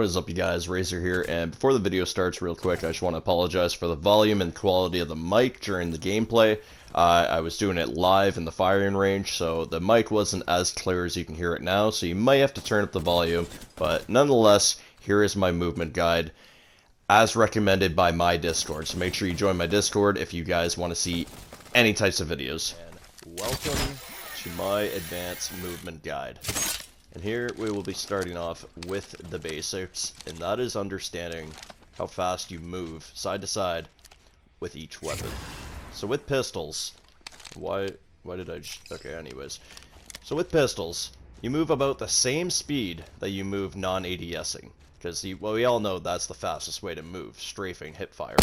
What is up, you guys? Razor here, and before the video starts, real quick, I just want to apologize for the volume and quality of the mic during the gameplay. I was doing it live in the firing range, so the mic wasn't as clear as you can hear it now, so you might have to turn up the volume, but nonetheless, here is my movement guide, as recommended by my Discord, so make sure you join my Discord if you guys want to see any types of videos. And welcome to my advanced movement guide. And here we will be starting off with the basics, and that is understanding how fast you move side to side with each weapon. So with pistols, why did I just, okay, anyways. So with pistols, you move about the same speed that you move non-ADSing, because well, we all know that's the fastest way to move, strafing, hip fire.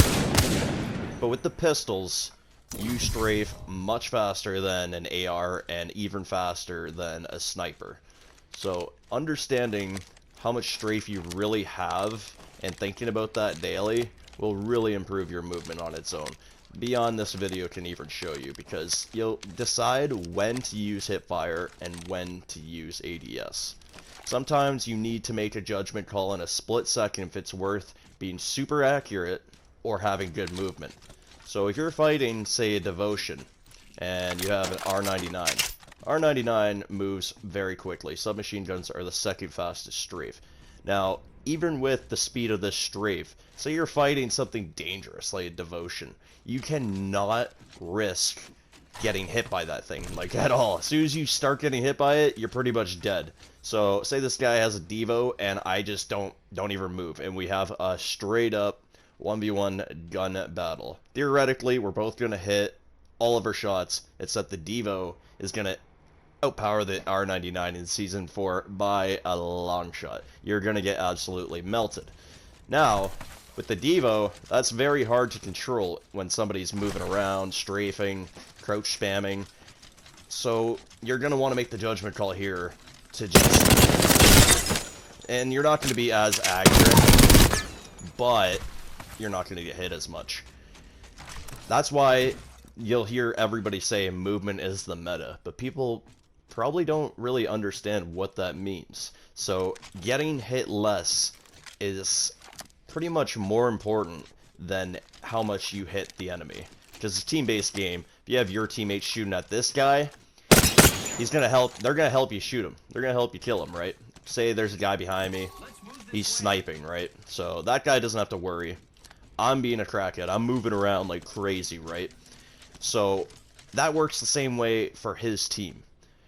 But with the pistols, you strafe much faster than an AR and even faster than a sniper. So understanding how much strafe you really have and thinking about that daily will really improve your movement on its own. Beyond this video can even show you, because you'll decide when to use hipfire and when to use ADS. Sometimes you need to make a judgment call in a split second if it's worth being super accurate or having good movement. So if you're fighting, say, a Devotion, and you have an R99, R99 moves very quickly. Submachine guns are the second fastest strafe. Now, even with the speed of this strafe, say you're fighting something dangerous like a Devotion, you cannot risk getting hit by that thing, like, at all. As soon as you start getting hit by it, you're pretty much dead. So, say this guy has a Devo, and I just don't even move, and we have a straight up 1v1 gun battle. Theoretically, we're both gonna hit all of our shots, except the Devo is gonna outpower the R99 in Season 4 by a long shot. You're gonna get absolutely melted. Now, with the Devo, that's very hard to control when somebody's moving around, strafing, crouch spamming. So, you're gonna want to make the judgment call here to just... And you're not gonna be as accurate, but you're not gonna get hit as much. That's why you'll hear everybody say movement is the meta, but people probably don't really understand what that means. So getting hit less is pretty much more important than how much you hit the enemy. Because it's a team-based game. If you have your teammates shooting at this guy, he's gonna help. They're gonna help you shoot him. They're gonna help you kill him, right? Say there's a guy behind me. He's sniping, right? So that guy doesn't have to worry. I'm being a crackhead. I'm moving around like crazy, right? So that works the same way for his team.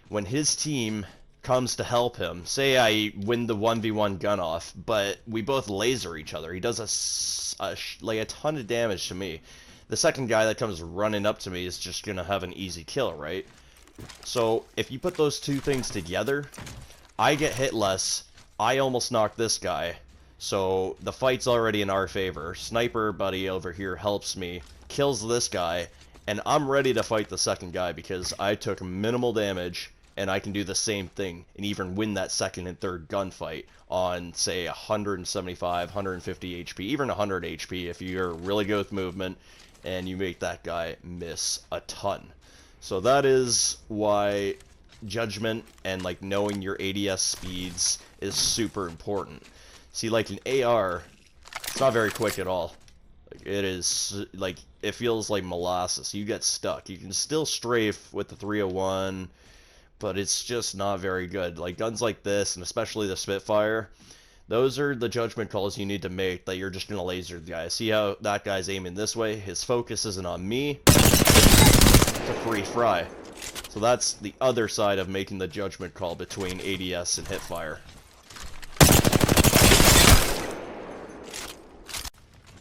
When his team comes to help him, say I win the 1v1 gun off, but we both laser each other. He does like a ton of damage to me. The second guy that comes running up to me is just gonna have an easy kill, right? So if you put those two things together, I get hit less. I almost knocked this guy. So the fight's already in our favor. Sniper buddy over here helps me, kills this guy, and I'm ready to fight the second guy because I took minimal damage, and I can do the same thing and even win that second and third gunfight on, say, 175, 150 HP, even 100 HP if you're really good with movement and you make that guy miss a ton. So that is why judgment and, like, knowing your ADS speeds is super important. See, like an AR, it's not very quick at all. Like, it is, like, it feels like molasses. You get stuck. You can still strafe with the 301, but it's just not very good. Like, guns like this, and especially the Spitfire, those are the judgment calls you need to make, that you're just gonna laser the guy. See how that guy's aiming this way? His focus isn't on me. It's a free fry. So that's the other side of making the judgment call between ADS and hipfire.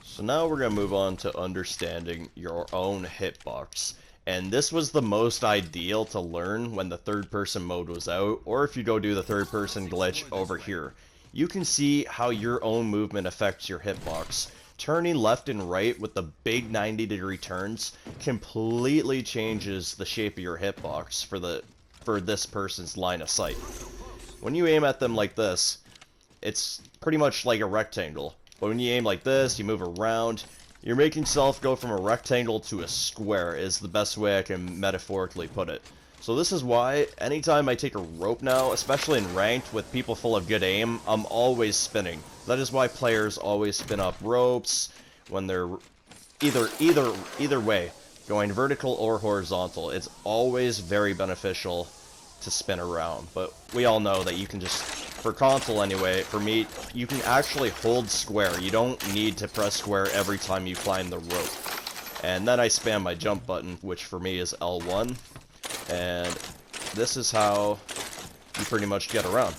So now we're going to move on to understanding your own hitbox. And this was the most ideal to learn when the third-person mode was out, or if you go do the third-person glitch over here. You can see how your own movement affects your hitbox. Turning left and right with the big 90-degree turns completely changes the shape of your hitbox for this person's line of sight. When you aim at them like this, it's pretty much like a rectangle. But when you aim like this, you move around, you're making yourself go from a rectangle to a square is the best way I can metaphorically put it. So this is why anytime I take a rope now, especially in ranked with people full of good aim, I'm always spinning. That is why players always spin up ropes when they're either way, going vertical or horizontal. It's always very beneficial to spin around. But we all know that you can just, for console anyway, for me, you can actually hold square. You don't need to press square every time you climb the rope. And then I spam my jump button, which for me is L1. And this is how you pretty much get around.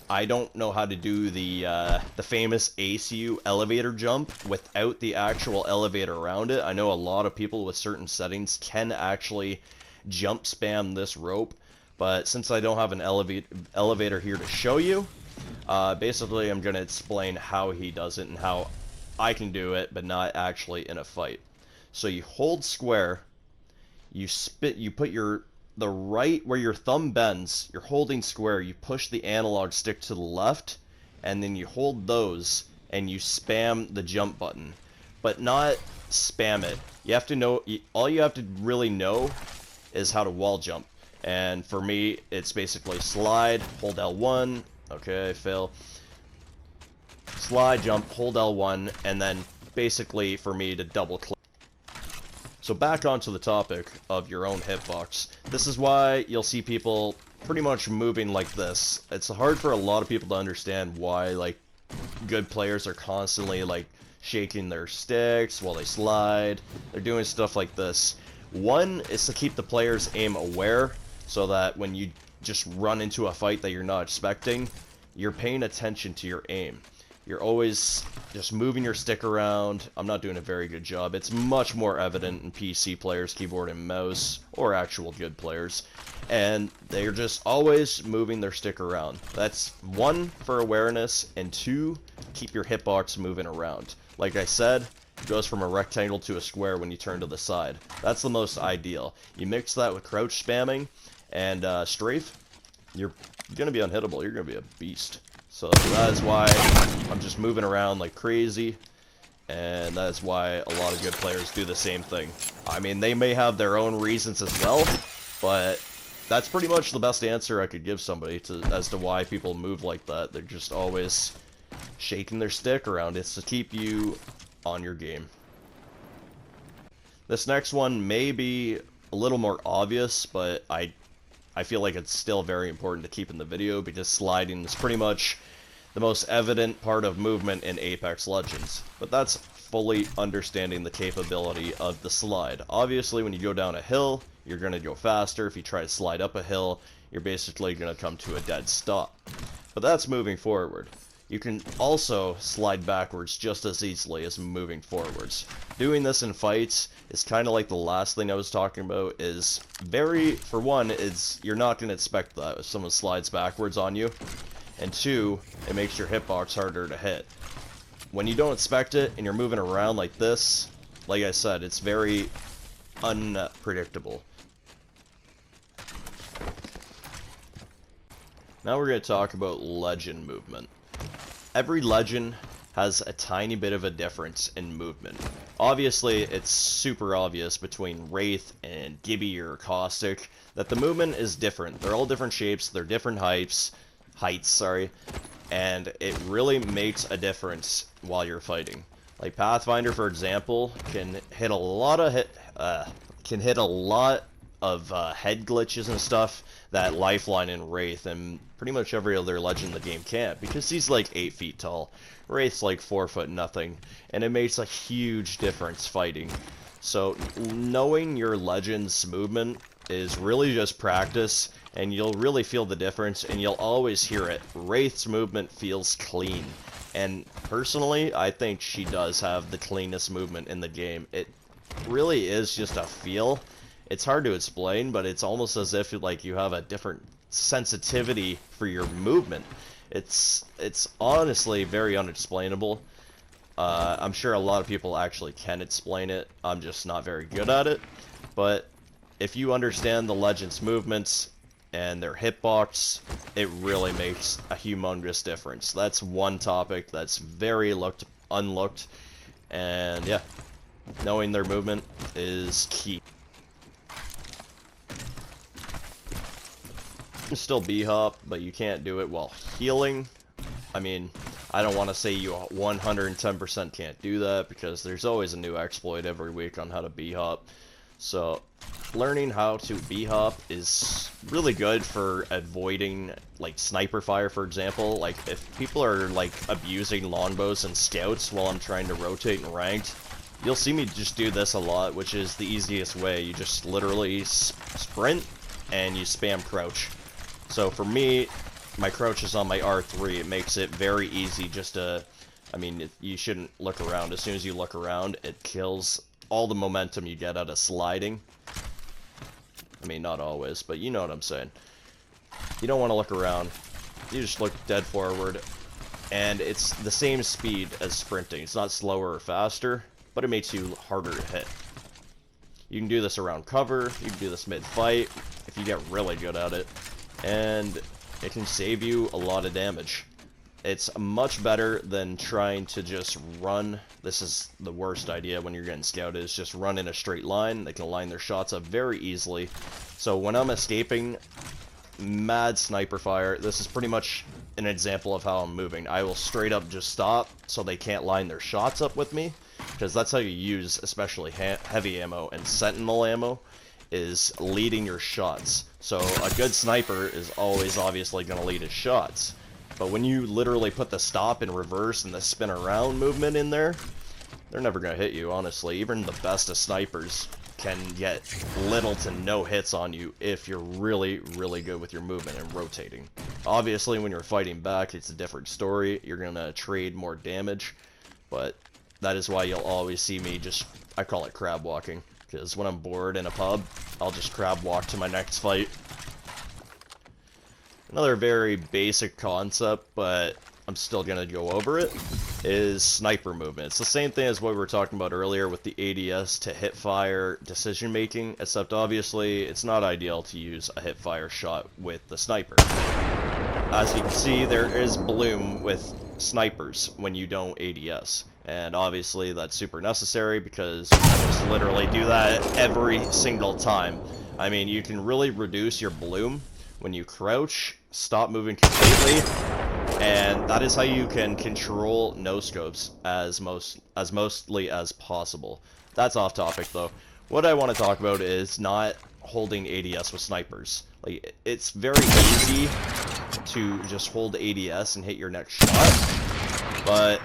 I don't know how to do the famous ACU elevator jump without the actual elevator around it. I know a lot of people with certain settings can actually jump spam this rope, but since I don't have an elevator here to show you, basically I'm going to explain how he does it and how I can do it, but not actually in a fight. So you hold square. You put the right where your thumb bends, you're holding square, you push the analog stick to the left, and then you hold those, and you spam the jump button. But not spam it. You have to know, all you have to really know is how to wall jump. And for me, it's basically slide, hold L1, okay, fail. Slide, jump, hold L1, and then basically for me to double click. So back onto the topic of your own hitbox. This is why you'll see people pretty much moving like this. It's hard for a lot of people to understand why, like, good players are constantly, like, shaking their sticks while they slide. They're doing stuff like this. One is to keep the player's aim aware, so that when you just run into a fight that you're not expecting, you're paying attention to your aim. You're always just moving your stick around. I'm not doing a very good job. It's much more evident in PC players, keyboard and mouse, or actual good players. And they're just always moving their stick around. That's one, for awareness, and two, keep your hitbox moving around. Like I said, it goes from a rectangle to a square when you turn to the side. That's the most ideal. You mix that with crouch spamming and strafe, you're going to be unhittable. You're going to be a beast. So that is why I'm just moving around like crazy, and that is why a lot of good players do the same thing. I mean, they may have their own reasons as well, but that's pretty much the best answer I could give somebody as to why people move like that. They're just always shaking their stick around. It's to keep you on your game. This next one may be a little more obvious, but I feel like it's still very important to keep in the video because sliding is pretty much the most evident part of movement in Apex Legends. But that's fully understanding the capability of the slide. Obviously, when you go down a hill, you're going to go faster. If you try to slide up a hill, you're basically going to come to a dead stop. But that's moving forward. You can also slide backwards just as easily as moving forwards. Doing this in fights is kind of like the last thing I was talking about. Is very, for one, you're not going to expect that if someone slides backwards on you. And two, it makes your hitbox harder to hit. When you don't expect it and you're moving around like this, like I said, it's very unpredictable. Now we're going to talk about legend movement. Every legend has a tiny bit of a difference in movement. Obviously, it's super obvious between Wraith and Gibby or Caustic that the movement is different. They're all different shapes, they're different heights, and it really makes a difference while you're fighting. Like Pathfinder, for example, can hit a lot of head glitches and stuff that Lifeline and Wraith and pretty much every other legend in the game can't, because he's like 8 feet tall. Wraith's like 4 foot nothing, and it makes a huge difference fighting. So knowing your legend's movement is really just practice, and you'll really feel the difference, and you'll always hear it. Wraith's movement feels clean, and personally, I think she does have the cleanest movement in the game. It really is just a feel. It's hard to explain, but it's almost as if like you have a different sensitivity for your movement. It's honestly very unexplainable. I'm sure a lot of people actually can explain it. I'm just not very good at it. But if you understand the Legends' movements and their hitbox, it really makes a humongous difference. That's one topic that's very unlooked, and yeah, knowing their movement is key. can still B-hop, but you can't do it while healing. I mean, I don't want to say you 110% can't do that, because there's always a new exploit every week on how to B-hop. So, learning how to B-hop is really good for avoiding, like, sniper fire, for example. Like, if people are, like, abusing longbows and scouts while I'm trying to rotate in ranked, you'll see me just do this a lot, which is the easiest way. You just literally sprint, and you spam crouch. So for me, my crouch is on my R3. It makes it very easy just to... I mean, you shouldn't look around. As soon as you look around, it kills all the momentum you get out of sliding. I mean, not always, but you know what I'm saying. You don't want to look around. You just look dead forward. And it's the same speed as sprinting. It's not slower or faster, but it makes you harder to hit. You can do this around cover, you can do this mid-fight, if you get really good at it, and it can save you a lot of damage. It's much better than trying to just run. This is the worst idea when you're getting scouted, is just run in a straight line. They can line their shots up very easily. So when I'm escaping mad sniper fire, this is pretty much an example of how I'm moving. I will straight up just stop so they can't line their shots up with me, because that's how you use especially heavy ammo and sentinel ammo, is leading your shots. So a good sniper is always obviously going to lead his shots. But when you literally put the stop and reverse and the spin around movement in there, they're never going to hit you, honestly. Even the best of snipers can get little to no hits on you if you're really, really good with your movement and rotating. Obviously, when you're fighting back, it's a different story. You're going to trade more damage, but that is why you'll always see me just, I call it crab walking, because when I'm bored in a pub, I'll just crab walk to my next fight. Another very basic concept, but I'm still going to go over it, is sniper movement. It's the same thing as what we were talking about earlier with the ADS to hip fire decision making, except obviously it's not ideal to use a hip fire shot with the sniper. As you can see, there is bloom with snipers when you don't ADS. And obviously that's super necessary, because you can just literally do that every single time. I mean, you can really reduce your bloom when you crouch, stop moving completely, and that is how you can control no-scopes as mostly as possible. That's off topic though. What I want to talk about is not holding ADS with snipers. Like, it's very easy to just hold ADS and hit your next shot, but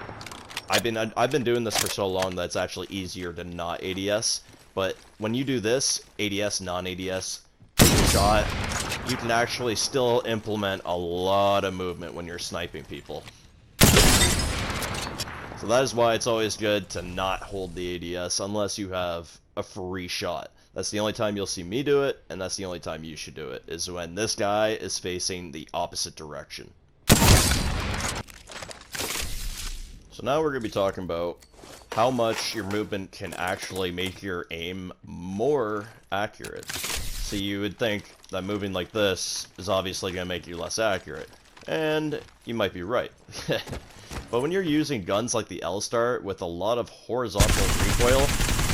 I've been doing this for so long that it's actually easier to not ADS. But when you do this, ADS, non-ADS, shot, you can actually still implement a lot of movement when you're sniping people. So that is why it's always good to not hold the ADS unless you have a free shot. That's the only time you'll see me do it, and that's the only time you should do it, is when this guy is facing the opposite direction. So now we're going to be talking about how much your movement can actually make your aim more accurate. So you would think that moving like this is obviously going to make you less accurate. And you might be right. But when you're using guns like the L-Star with a lot of horizontal recoil,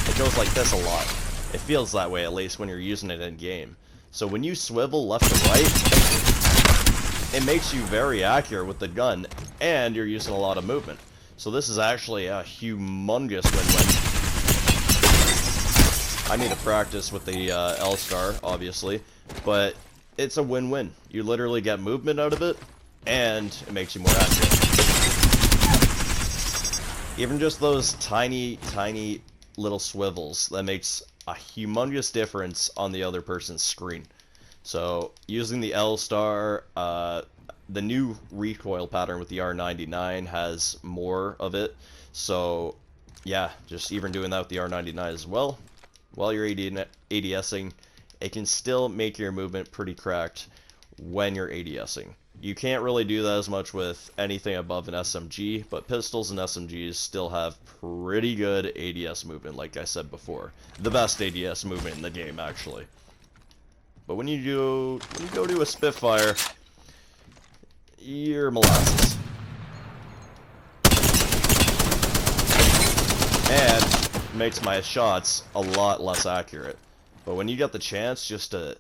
it goes like this a lot. It feels that way, at least when you're using it in game. So when you swivel left to right, it makes you very accurate with the gun, and you're using a lot of movement. So this is actually a humongous win-win. I need to practice with the L-Star, obviously, but it's a win-win. You literally get movement out of it, and it makes you more accurate. Even just those tiny, tiny little swivels, that makes a humongous difference on the other person's screen. So, using the L-Star, the new recoil pattern with the R99 has more of it. So, yeah, just even doing that with the R99 as well. While you're ADSing, it can still make your movement pretty cracked when you're ADSing. You can't really do that as much with anything above an SMG, but pistols and SMGs still have pretty good ADS movement, like I said before. The best ADS movement in the game, actually. But when you go to a Spitfire, you're molasses. And makes my shots a lot less accurate. But when you get the chance just to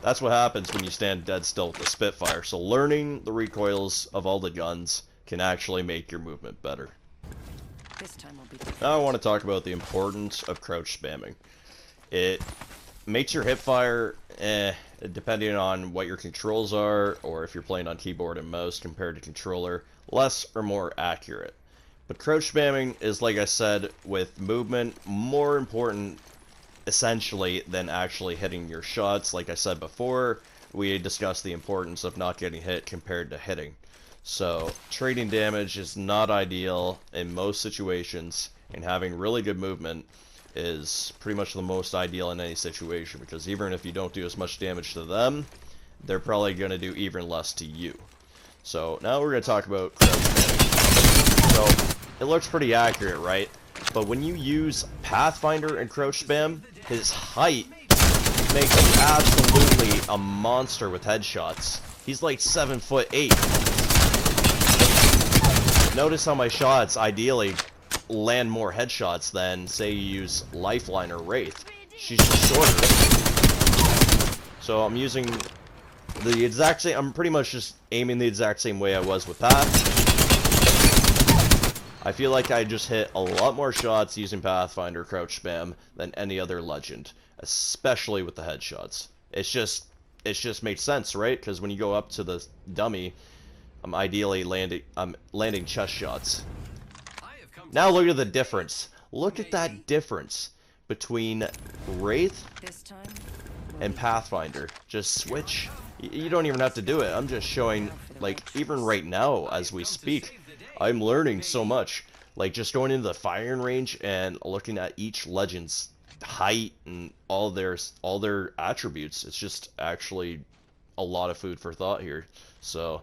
That's what happens when you stand dead still with the Spitfire. So learning the recoils of all the guns can actually make your movement better. This time will be different. Now I want to talk about the importance of crouch spamming. It makes your hipfire, depending on what your controls are, or if you're playing on keyboard and mouse compared to controller, less or more accurate. But crouch spamming is, like I said, with movement, more important essentially than actually hitting your shots. Like I said before, we discussed the importance of not getting hit compared to hitting. So trading damage is not ideal in most situations, and having really good movement is pretty much the most ideal in any situation, because even if you don't do as much damage to them, they're probably going to do even less to you. So now we're going to talk about crouch spam. So it looks pretty accurate, right? But when you use Pathfinder and crouch spam, his height makes him absolutely a monster with headshots. He's like 7'8". Notice how my shots ideally land more headshots than, say, you use Lifeline or Wraith. She's just shorter. So I'm using the exact same, I'm pretty much just aiming the exact same way I was with Path. I feel like I just hit a lot more shots using Pathfinder crouch spam than any other legend, especially with the headshots. It just makes sense, right? Because when you go up to the dummy, I'm ideally landing chest shots. Now look at the difference. Look at that difference between Wraith and Pathfinder. Just switch. You don't even have to do it. I'm just showing, like, even right now as we speak, I'm learning so much. Like, just going into the firing range and looking at each legend's height and all their attributes. It's just actually a lot of food for thought here. So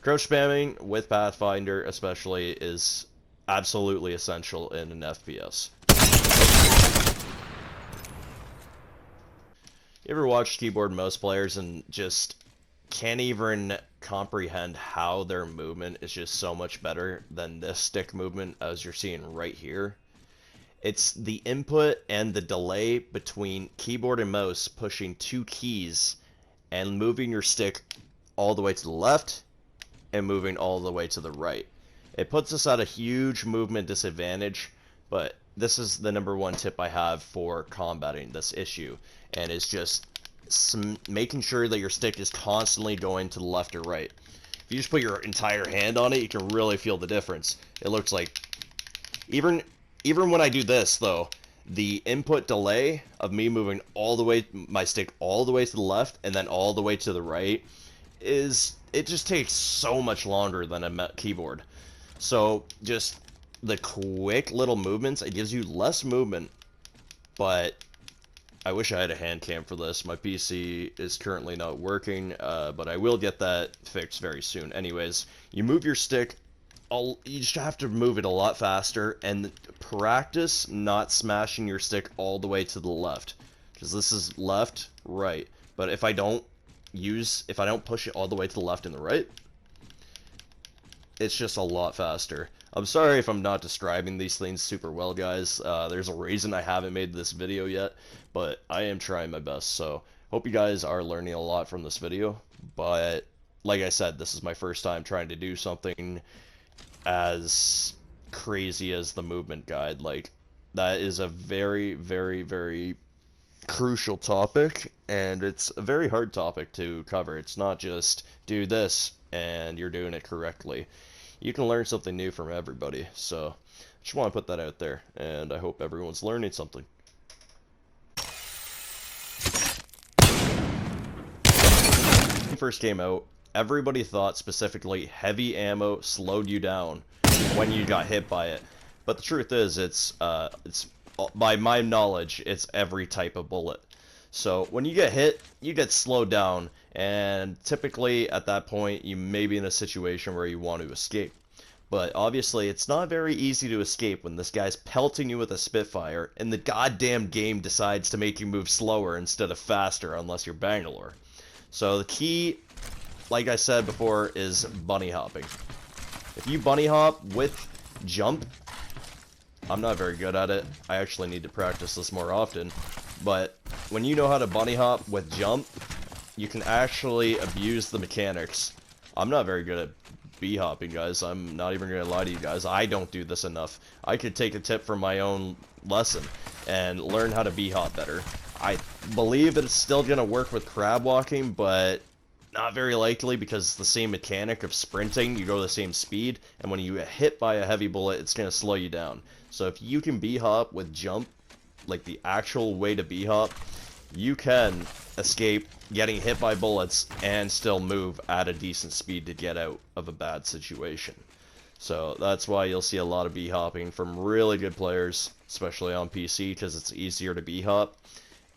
crouch spamming with Pathfinder especially is absolutely essential in an FPS. You ever watch keyboard and mouse players and just can't even comprehend how their movement is just so much better than this stick movement as you're seeing right here? It's the input and the delay between keyboard and mouse pushing two keys and moving your stick all the way to the left and moving all the way to the right. It puts us at a huge movement disadvantage, but this is the #1 tip I have for combating this issue, and it's just making sure that your stick is constantly going to the left or right. If you just put your entire hand on it, you can really feel the difference. It looks like, even when I do this though, the input delay of me moving all the way, my stick all the way to the left and then all the way to the right, it just takes so much longer than a keyboard. So just the quick little movements, it gives you less movement, but I wish I had a hand cam for this. My PC is currently not working, but I will get that fixed very soon. Anyways, you move your stick, you just have to move it a lot faster, and practice not smashing your stick all the way to the left, because this is left, right. But if I don't push it all the way to the left and the right, it's just a lot faster. I'm sorry if I'm not describing these things super well, guys. There's a reason I haven't made this video yet, but I am trying my best. So hope you guys are learning a lot from this video. But like I said, this is my first time trying to do something as crazy as the movement guide. Like, that is a very, very, very crucial topic, and it's a very hard topic to cover. It's not just do this and you're doing it correctly. You can learn something new from everybody, so I just want to put that out there, and I hope everyone's learning something. When it first came out, everybody thought specifically heavy ammo slowed you down when you got hit by it, but the truth is, it's by my knowledge, it's every type of bullet. So when you get hit, you get slowed down, and typically at that point you may be in a situation where you want to escape. But obviously it's not very easy to escape when this guy's pelting you with a Spitfire and the goddamn game decides to make you move slower instead of faster, unless you're Bangalore. So the key, like I said before, is bunny hopping. If you bunny hop with jump, I'm not very good at it. I actually need to practice this more often. But when you know how to bunny hop with jump, you can actually abuse the mechanics. I'm not very good at b-hopping, guys. I'm not even gonna lie to you guys. I don't do this enough. I could take a tip from my own lesson and learn how to b-hop better. I believe it's still gonna work with crab walking, but not very likely because it's the same mechanic of sprinting. You go the same speed, and when you get hit by a heavy bullet, it's gonna slow you down. So if you can b-hop with jump, like the actual way to b-hop, you can escape getting hit by bullets and still move at a decent speed to get out of a bad situation. So that's why you'll see a lot of b-hopping from really good players, especially on PC, because it's easier to b-hop,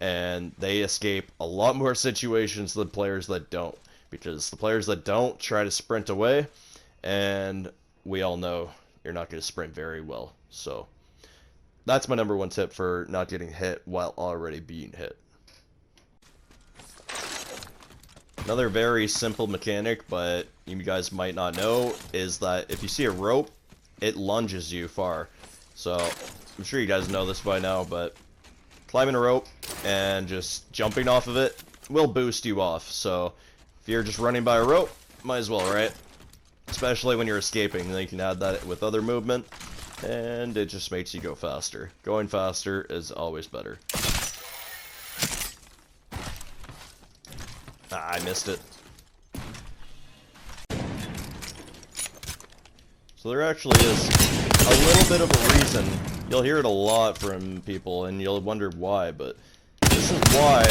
and they escape a lot more situations than players that don't, because the players that don't try to sprint away, and we all know you're not going to sprint very well. So that's my number one tip for not getting hit while already being hit. Another very simple mechanic, but you guys might not know, is that if you see a rope, it lunges you far. So I'm sure you guys know this by now, but climbing a rope and just jumping off of it will boost you off. So if you're just running by a rope, might as well, right? Especially when you're escaping, then you can add that with other movement, and it just makes you go faster. Going faster is always better. Ah, I missed it. So there actually is a little bit of a reason. You'll hear it a lot from people, and you'll wonder why, but this is why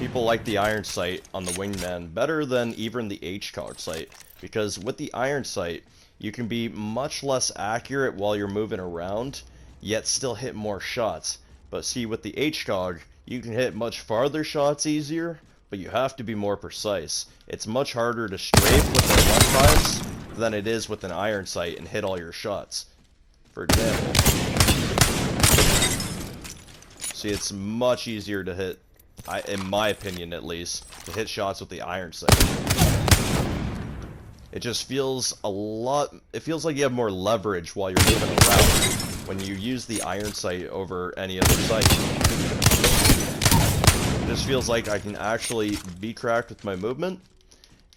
people like the iron sight on the wingman better than even the H-cog sight. Because with the iron sight, you can be much less accurate while you're moving around, yet still hit more shots. But see, with the H-cog, you can hit much farther shots easier, but you have to be more precise. It's much harder to strafe with the one times than it is with an iron sight and hit all your shots. For example, see, it's much easier to hit, in my opinion at least, to hit shots with the iron sight. It just feels it feels like you have more leverage while you're moving around when you use the iron sight over any other sight. It just feels like I can actually be cracked with my movement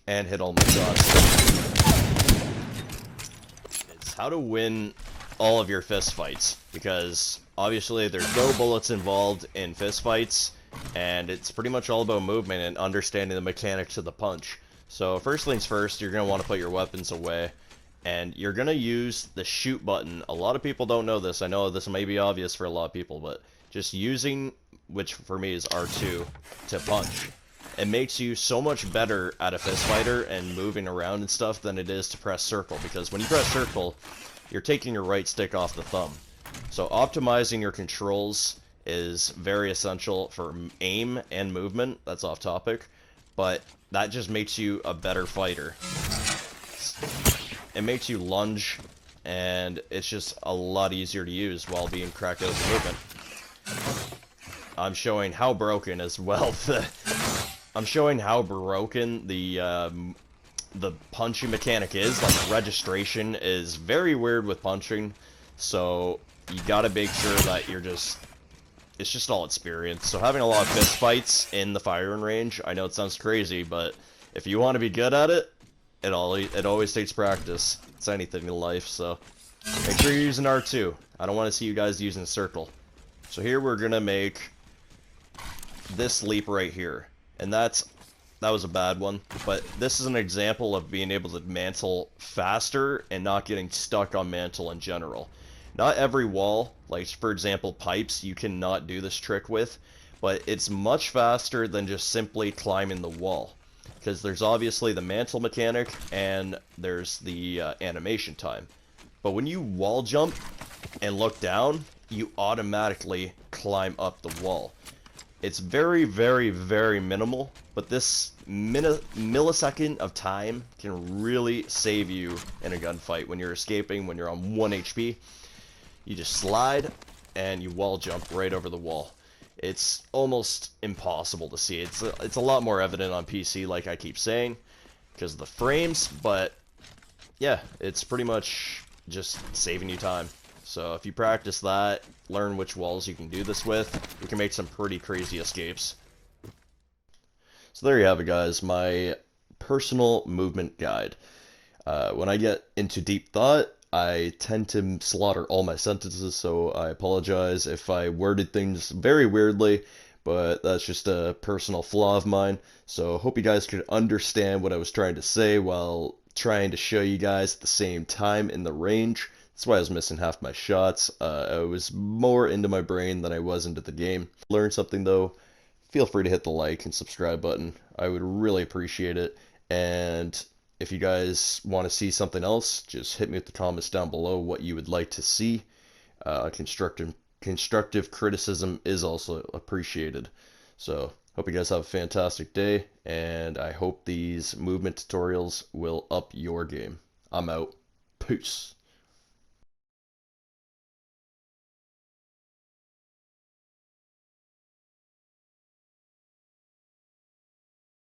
and hit all my shots. It's how to win all of your fist fights, because obviously there's no bullets involved in fist fights, and it's pretty much all about movement and understanding the mechanics of the punch. So first things first, you're going to want to put your weapons away, and you're going to use the shoot button. A lot of people don't know this. I know this may be obvious for a lot of people, but just using, which for me is R2, to punch, it makes you so much better at a fist fighter and moving around and stuff than it is to press circle, because when you press circle, you're taking your right stick off the thumb. So optimizing your controls is very essential for aim and movement. That's off topic, but that just makes you a better fighter. It makes you lunge, and it's just a lot easier to use while being cracked out of movement. I'm showing how broken as well. I'm showing how broken the punching mechanic is. Like, registration is very weird with punching, so you gotta make sure that it's just all experience. So having a lot of fist fights in the firing range, I know it sounds crazy, but if you want to be good at it, it always takes practice. It's anything in life, so make sure you're using R2. I don't want to see you guys using circle. So here we're gonna make this leap right here, and that was a bad one, but this is an example of being able to mantle faster and not getting stuck on mantle in general. Not every wall, like for example pipes, you cannot do this trick with, but it's much faster than just simply climbing the wall, because there's obviously the mantle mechanic and there's the animation time. But when you wall jump and look down, you automatically climb up the wall. It's very, very, very minimal, but this millisecond of time can really save you in a gunfight when you're escaping, when you're on 1 HP. You just slide and you wall jump right over the wall. It's almost impossible to see. It's a lot more evident on PC, like I keep saying, because of the frames, but yeah, it's pretty much just saving you time. So if you practice that, learn which walls you can do this with, you can make some pretty crazy escapes. So there you have it, guys, my personal movement guide. When I get into deep thought, I tend to slaughter all my sentences, so I apologize if I worded things very weirdly, but that's just a personal flaw of mine. So hope you guys could understand what I was trying to say while trying to show you guys at the same time in the range. That's why I was missing half my shots. I was more into my brain than I was into the game. Learn something though, feel free to hit the like and subscribe button. I would really appreciate it. And if you guys want to see something else, just hit me with the comments down below what you would like to see. Constructive criticism is also appreciated. So hope you guys have a fantastic day, and I hope these movement tutorials will up your game. I'm out. Peace.